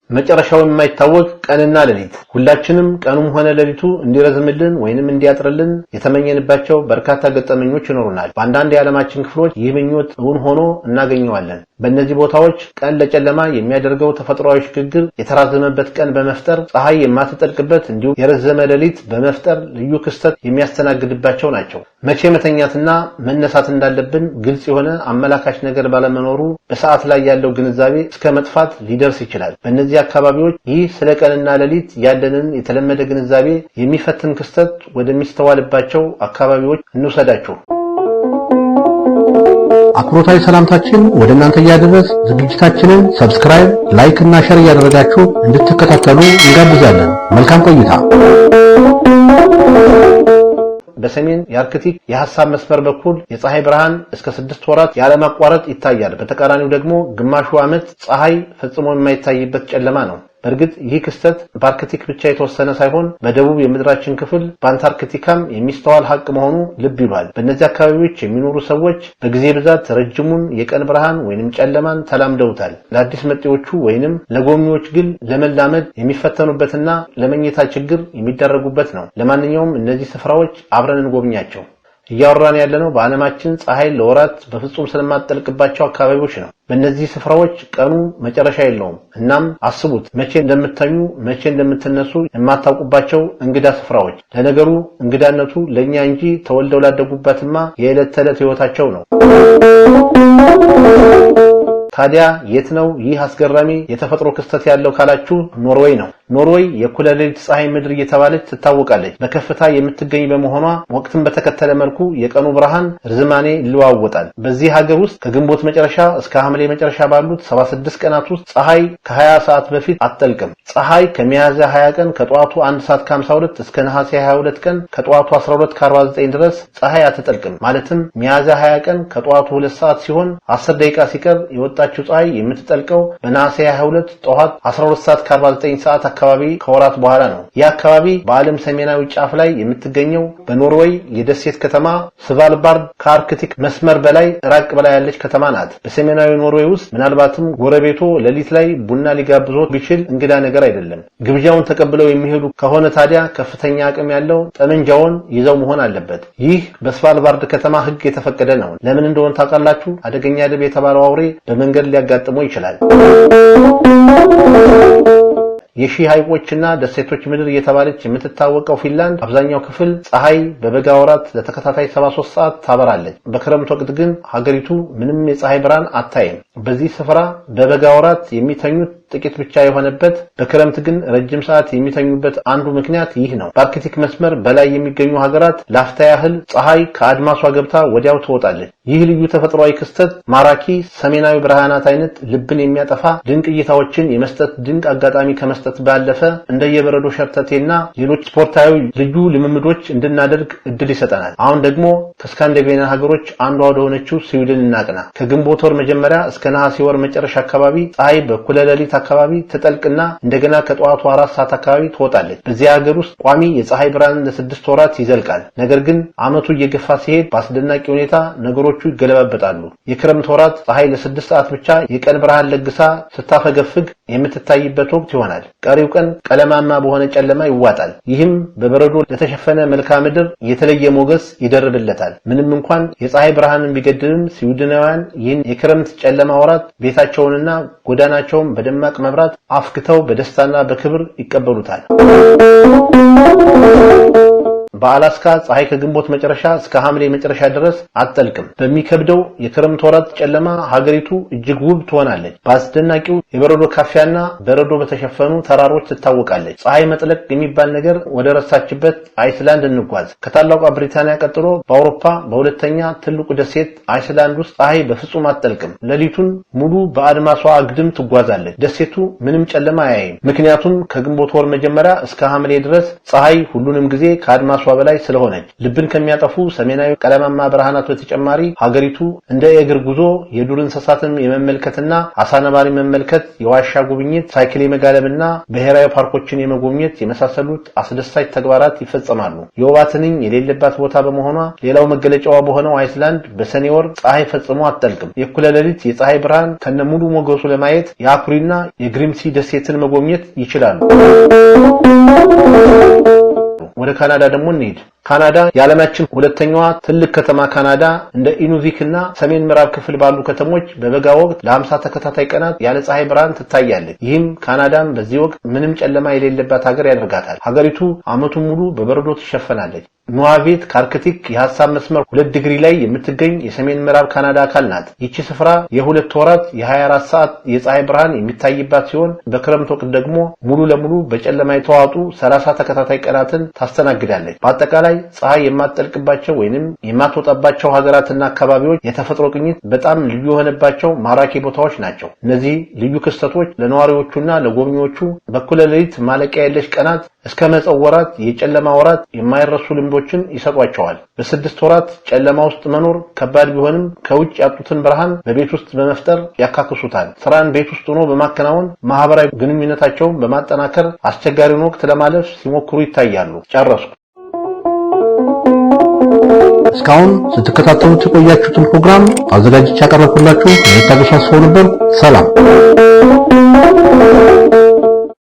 መጨረሻው የማይታወቅ ቀንና ሌሊት ሁላችንም ቀኑም ሆነ ሌሊቱ እንዲረዝምልን ወይንም እንዲያጥርልን የተመኘንባቸው በርካታ ገጠመኞች ይኖሩናል። በአንዳንድ የዓለማችን ክፍሎች ይህ ምኞት እውን ሆኖ እናገኘዋለን። በእነዚህ ቦታዎች ቀን ለጨለማ የሚያደርገው ተፈጥሯዊ ሽግግር የተራዘመበት ቀን በመፍጠር ፀሐይ የማትጠልቅበት እንዲሁም የረዘመ ሌሊት በመፍጠር ልዩ ክስተት የሚያስተናግድባቸው ናቸው። መቼ መተኛትና መነሳት እንዳለብን ግልጽ የሆነ አመላካች ነገር ባለመኖሩ በሰዓት ላይ ያለው ግንዛቤ እስከ መጥፋት ሊደርስ ይችላል። በእነዚህ አካባቢዎች ይህ ስለ ቀንና ሌሊት ያለንን የተለመደ ግንዛቤ የሚፈትን ክስተት ወደሚስተዋልባቸው አካባቢዎች እንውሰዳችሁ። አክብሮታዊ ሰላምታችን ወደ እናንተ ያደረስ ዝግጅታችንን ሰብስክራይብ፣ ላይክ እና ሼር ያደረጋችሁ እንድትከታተሉ እንጋብዛለን። መልካም ቆይታ። በሰሜን የአርክቲክ የሐሳብ መስመር በኩል የፀሐይ ብርሃን እስከ 6 ወራት ያለማቋረጥ ይታያል። በተቃራኒው ደግሞ ግማሹ ዓመት ፀሐይ ፈጽሞ የማይታይበት ጨለማ ነው። በእርግጥ ይህ ክስተት በአርክቲክ ብቻ የተወሰነ ሳይሆን በደቡብ የምድራችን ክፍል በአንታርክቲካም የሚስተዋል ሀቅ መሆኑ ልብ ይሏል። በእነዚህ አካባቢዎች የሚኖሩ ሰዎች በጊዜ ብዛት ረጅሙን የቀን ብርሃን ወይንም ጨለማን ተላምደውታል። ለአዲስ መጤዎቹ ወይንም ለጎብኚዎች ግን ለመላመድ የሚፈተኑበትና ለመኝታ ችግር የሚደረጉበት ነው። ለማንኛውም እነዚህ ስፍራዎች አብረን እንጎብኛቸው። እያወራን ያለነው በዓለማችን ፀሐይ ለወራት በፍጹም ስለማትጠልቅባቸው አካባቢዎች ነው። በእነዚህ ስፍራዎች ቀኑ መጨረሻ የለውም። እናም አስቡት፣ መቼ እንደምትተኙ መቼ እንደምትነሱ የማታውቁባቸው እንግዳ ስፍራዎች። ለነገሩ እንግዳነቱ ለኛ እንጂ ተወልደው ላደጉባትማ የዕለት ተዕለት ህይወታቸው ነው። ታዲያ የት ነው ይህ አስገራሚ የተፈጥሮ ክስተት ያለው ካላችሁ ኖርዌይ ነው። ኖርዌይ የእኩለ ሌሊት ፀሐይ ምድር እየተባለች ትታወቃለች። በከፍታ የምትገኝ በመሆኗ ወቅትን በተከተለ መልኩ የቀኑ ብርሃን ርዝማኔ ይለዋወጣል። በዚህ ሀገር ውስጥ ከግንቦት መጨረሻ እስከ ሐምሌ መጨረሻ ባሉት 76 ቀናት ውስጥ ፀሐይ ከ20 ሰዓት በፊት አትጠልቅም። ፀሐይ ከሚያዝያ 20 ቀን ከጠዋቱ 1 ሰዓት ከ52 እስከ ነሐሴ 22 ቀን ከጠዋቱ 12 ከ49 ድረስ ፀሐይ አትጠልቅም። ማለትም ሚያዝያ 20 ቀን ከጠዋቱ 2 ሰዓት ሲሆን 10 ደቂቃ ሲቀር የወጣችው ፀሐይ የምትጠልቀው በነሐሴ 22 ጠዋት 12 ሰዓት ከ49 ሰዓት አካባቢ ከወራት በኋላ ነው። ይህ አካባቢ በዓለም ሰሜናዊ ጫፍ ላይ የምትገኘው በኖርዌይ የደሴት ከተማ ስቫልባርድ ከአርክቲክ መስመር በላይ ራቅ ብላ ያለች ከተማ ናት። በሰሜናዊ ኖርዌይ ውስጥ ምናልባትም ጎረቤቶ ሌሊት ላይ ቡና ሊጋብዞ ቢችል እንግዳ ነገር አይደለም። ግብዣውን ተቀብለው የሚሄዱ ከሆነ ታዲያ ከፍተኛ አቅም ያለው ጠመንጃውን ይዘው መሆን አለበት። ይህ በስቫልባርድ ከተማ ሕግ የተፈቀደ ነው። ለምን እንደሆነ ታውቃላችሁ? አደገኛ ድብ የተባለው አውሬ በመንገድ ሊያጋጥመው ይችላል። የሺህ ሐይቆችና ደሴቶች ምድር እየተባለች የምትታወቀው ፊንላንድ አብዛኛው ክፍል ፀሐይ በበጋ ወራት ለተከታታይ 73 ሰዓት ታበራለች። በክረምት ወቅት ግን ሀገሪቱ ምንም የፀሐይ ብርሃን አታይም። በዚህ ስፍራ በበጋ ወራት የሚተኙት ጥቂት ብቻ የሆነበት በክረምት ግን ረጅም ሰዓት የሚተኙበት አንዱ ምክንያት ይህ ነው። በአርክቲክ መስመር በላይ የሚገኙ ሀገራት ላፍታ ያህል ፀሐይ ከአድማሷ ገብታ ወዲያው ትወጣለች። ይህ ልዩ ተፈጥሯዊ ክስተት ማራኪ ሰሜናዊ ብርሃናት አይነት ልብን የሚያጠፋ ድንቅ እይታዎችን የመስጠት ድንቅ አጋጣሚ ከመስጠት ባለፈ እንደየበረዶ ሸርተቴና ሌሎች ስፖርታዊ ልዩ ልምምዶች እንድናደርግ እድል ይሰጠናል። አሁን ደግሞ ከስካንዲኔቪያን ሀገሮች አንዷ ወደ ሆነችው ስዊድን እናቅና። ከግንቦት ወር መጀመሪያ እስከ ነሐሴ ወር መጨረሻ አካባቢ ፀሐይ በእኩለ ሌሊት አካባቢ ትጠልቅና እንደገና ከጠዋቱ 4 ሰዓት አካባቢ ትወጣለች። በዚህ ሀገር ውስጥ ቋሚ የፀሐይ ብርሃን ለ6 ወራት ይዘልቃል። ነገር ግን ዓመቱ እየገፋ ሲሄድ በአስደናቂ ሁኔታ ነገሮቹ ይገለባበጣሉ። የክረምት ወራት ፀሐይ ለ6 ሰዓት ብቻ የቀን ብርሃን ለግሳ ስታፈገፍግ የምትታይበት ወቅት ይሆናል። ቀሪው ቀን ቀለማማ በሆነ ጨለማ ይዋጣል። ይህም በበረዶ ለተሸፈነ መልክዓ ምድር የተለየ ሞገስ ይደርብለታል። ምንም እንኳን የፀሐይ ብርሃንን ቢገድልም ስዊድናውያን ይህን የክረምት ጨለማ ወራት ቤታቸውንና ጎዳናቸውን በደማቅ መብራት አፍክተው በደስታና በክብር ይቀበሉታል። በአላስካ ፀሐይ ከግንቦት መጨረሻ እስከ ሐምሌ መጨረሻ ድረስ አትጠልቅም። በሚከብደው የክረምት ወራት ጨለማ ሀገሪቱ እጅግ ውብ ትሆናለች። በአስደናቂው የበረዶ ካፊያና በረዶ በተሸፈኑ ተራሮች ትታወቃለች። ፀሐይ መጥለቅ የሚባል ነገር ወደ ረሳችበት አይስላንድ እንጓዝ። ከታላቋ ብሪታንያ ቀጥሎ በአውሮፓ በሁለተኛ ትልቁ ደሴት አይስላንድ ውስጥ ፀሐይ በፍጹም አትጠልቅም። ሌሊቱን ሙሉ በአድማሷ አግድም ትጓዛለች። ደሴቱ ምንም ጨለማ አያይም። ምክንያቱም ከግንቦት ወር መጀመሪያ እስከ ሐምሌ ድረስ ፀሐይ ሁሉንም ጊዜ ከአድማሷ በላይ ስለሆነች ልብን ከሚያጠፉ ሰሜናዊ ቀለማማ ብርሃናት በተጨማሪ ሀገሪቱ እንደ የእግር ጉዞ የዱር እንስሳትን የመመልከትና አሳ ነባሪ መመልከት፣ የዋሻ ጉብኝት፣ ሳይክል የመጋለብና ብሔራዊ ፓርኮችን የመጎብኘት የመሳሰሉት አስደሳች ተግባራት ይፈጸማሉ። የወባ ትንኝ የሌለባት ቦታ በመሆኗ ሌላው መገለጫዋ በሆነው አይስላንድ በሰኔ ወር ፀሐይ ፈጽሞ አትጠልቅም። የእኩለ ሌሊት የፀሐይ ብርሃን ከነሙሉ ሞገሱ ለማየት የአኩሪና የግሪምሲ ደሴትን መጎብኘት ይችላሉ። ወደ ካናዳ ደግሞ እንሂድ። ካናዳ የዓለማችን ሁለተኛዋ ትልቅ ከተማ ካናዳ እንደ ኢኑቪክ እና ሰሜን ምዕራብ ክፍል ባሉ ከተሞች በበጋ ወቅት ለ50 ተከታታይ ቀናት ያለ ፀሐይ ብርሃን ትታያለች። ይህም ካናዳን በዚህ ወቅት ምንም ጨለማ የሌለባት ሀገር ያደርጋታል። ሀገሪቱ ዓመቱን ሙሉ በበረዶ ትሸፈናለች። ኑዋቬት ከአርክቲክ የሐሳብ መስመር 2 ዲግሪ ላይ የምትገኝ የሰሜን ምዕራብ ካናዳ አካል ናት። ይቺ ስፍራ የ2 ወራት የ24 ሰዓት የፀሐይ ብርሃን የሚታይባት ሲሆን በክረምት ወቅት ደግሞ ሙሉ ለሙሉ በጨለማ የተዋጡ 30 ተከታታይ ቀናትን ታስተናግዳለች። በአጠቃላይ ፀሐይ የማትጠልቅባቸው ወይንም የማትወጣባቸው ሀገራትና አካባቢዎች የተፈጥሮ ቅኝት በጣም ልዩ የሆነባቸው ማራኪ ቦታዎች ናቸው። እነዚህ ልዩ ክስተቶች ለነዋሪዎቹና ለጎብኚዎቹ በኩለ ሌሊት ማለቂያ የለሽ ቀናት እስከ መጸው ወራት የጨለማ ወራት የማይረሱ ልምዶችን ይሰጧቸዋል። በ6 ወራት ጨለማ ውስጥ መኖር ከባድ ቢሆንም ከውጭ ያጡትን ብርሃን በቤት ውስጥ በመፍጠር ያካክሱታል። ስራን ቤት ውስጥ ሆኖ በማከናወን ማህበራዊ ግንኙነታቸውን በማጠናከር አስቸጋሪውን ወቅት ለማለፍ ሲሞክሩ ይታያሉ። ጨረስኩ። እስካሁን ስትከታተሉት የቆያችሁትን ፕሮግራም አዘጋጅቼ ያቀረብኩላችሁ የታገሱ አስፋው ነበር። ሰላም።